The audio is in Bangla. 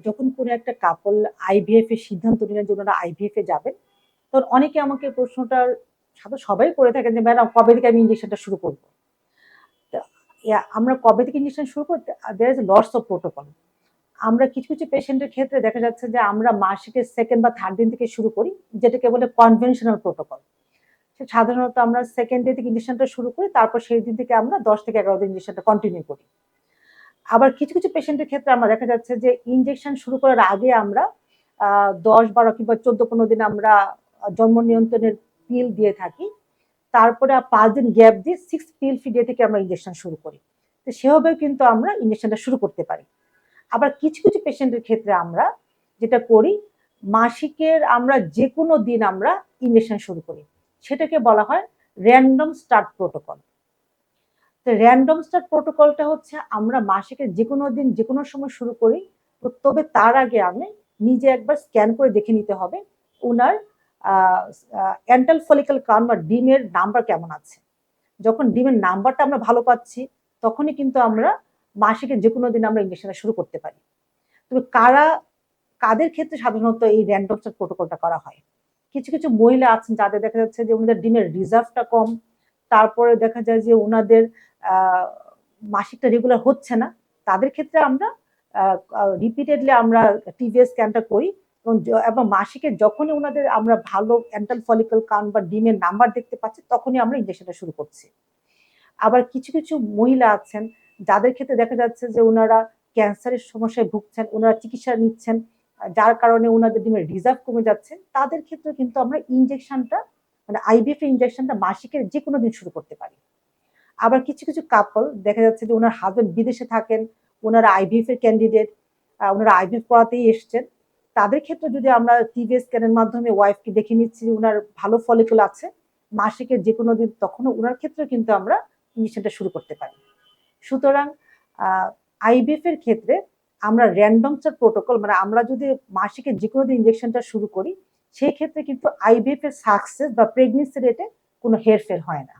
যখন কোনো একটা কাপল আইভিএফ এর সিদ্ধান্ত নিলেন যে ওনারা আইভিএফ এ যাবেন, তখন অনেকে আমাকে প্রশ্নটার সাথে সবাই করে থাকেন যে ম্যাডাম কবে থেকে আমি ইঞ্জেকশনটা শুরু করবো। আমরা কবে থেকে ইঞ্জেকশন শুরু করতে, there is lots of protocol. আমরা কিছু কিছু পেশেন্টের ক্ষেত্রে দেখা যাচ্ছে যে আমরা মাসিকের সেকেন্ড বা থার্ড দিন থেকে শুরু করি, যেটাকে বলে কনভেনশনাল প্রোটোকল। সাধারণত আমরা সেকেন্ড ডে থেকে ইঞ্জেকশনটা শুরু করি, তারপর সেই দিন থেকে আমরা 10 থেকে 11 দিন ইঞ্জেকশনটা কন্টিনিউ করি। আবার কিছু কিছু পেশেন্টের ক্ষেত্রে আমরা দেখা যাচ্ছে যে ইঞ্জেকশন শুরু করার আগে আমরা 10, 12 কিংবা 14, 15 দিন আমরা জন্ম নিয়ন্ত্রণের পিল দিয়ে থাকি। তারপরে 5 দিন গ্যাপ দিয়ে 6 পিল ফি ডে থেকে আমরা ইঞ্জেকশন শুরু করি। তো সেভাবেও কিন্তু আমরা ইঞ্জেকশনটা শুরু করতে পারি। আবার কিছু কিছু পেশেন্টের ক্ষেত্রে আমরা যেটা করি, মাসিকের আমরা যে কোনো দিন আমরা ইঞ্জেকশন শুরু করি, সেটাকে বলা হয় র্যান্ডম স্টার্ট প্রোটোকল। তো র্যান্ডম স্টার্ট প্রোটোকলটা হচ্ছে আমরা মাসিকের যে কোনো দিন যে কোনো সময় শুরু করি, তো তবে তার আগে আমি নিজে একবার স্ক্যান করে দেখে নিতে হবে ওনার অ্যান্টাল ফলিকল কাউন্ট বা ডিমের নাম্বার কেমন আছে। যখন ডিমের নাম্বারটা আমরা ভালো পাচ্ছি, তখনই কিন্তু আমরা মাসিকের যে কোনো দিন আমরা ইঞ্জেকশনটা শুরু করতে পারি। তবে কাদের ক্ষেত্রে সাধারণত এই র্যান্ডম স্টার্ট প্রোটোকলটা করা হয়, কিছু কিছু মহিলা আছেন যাদের দেখা যাচ্ছে যে ওনাদের ডিমের রিজার্ভটা কম, তারপরে দেখা যায় যে ওনাদের মাসিকটা রেগুলার হচ্ছে না, তাদের ক্ষেত্রে আমরা রিপিটেডলি আমরা টিভিএস স্ক্যানটা করি এবং মাসিকের যখনই ওনাদের আমরা ভালো অ্যান্টাল ফলিকল কাউন্ট বা ডিমের নাম্বার দেখতে পাচ্ছি, তখনই আমরা ইঞ্জেকশনটা শুরু করছি। আবার কিছু কিছু মহিলা আছেন যাদের ক্ষেত্রে দেখা যাচ্ছে যে ওনারা ক্যান্সারের সমস্যায় ভুগছেন, ওনারা চিকিৎসা নিচ্ছেন, যার কারণে ওনাদের ডিমের রিজার্ভ কমে যাচ্ছে, তাদের ক্ষেত্রে কিন্তু আমরা ইঞ্জেকশনটা মানে আইভিএফ ইঞ্জেকশনটা মাসিকের যে কোনো দিন শুরু করতে পারি। আবার কিছু কিছু কাপল দেখা যাচ্ছে যে ওনার হাজবেন্ড বিদেশে থাকেন, ওনারা আইভিএফ এর ক্যান্ডিডেট, ওনারা আইভিএফ করাতেই এসছেন, তাদের ক্ষেত্রে যদি আমরা টিভিএস স্ক্যানের মাধ্যমে ওয়াইফকে দেখে নিচ্ছি ওনার ভালো ফলিকুল আছে মাসিকের যে কোনো দিন, তখনও ওনার ক্ষেত্রে কিন্তু আমরা ইঞ্জেকশনটা শুরু করতে পারি। সুতরাং আইভিএফ এর ক্ষেত্রে আমরা র্যান্ডম স্টার্ট প্রোটোকল মানে আমরা যদি মাসিকের যে কোনো দিন ইঞ্জেকশনটা শুরু করি, সেই ক্ষেত্রে কিন্তু আইভিএফ এর সাকসেস বা প্রেগনেন্সি রেটে কোনো হেরফের হয় না।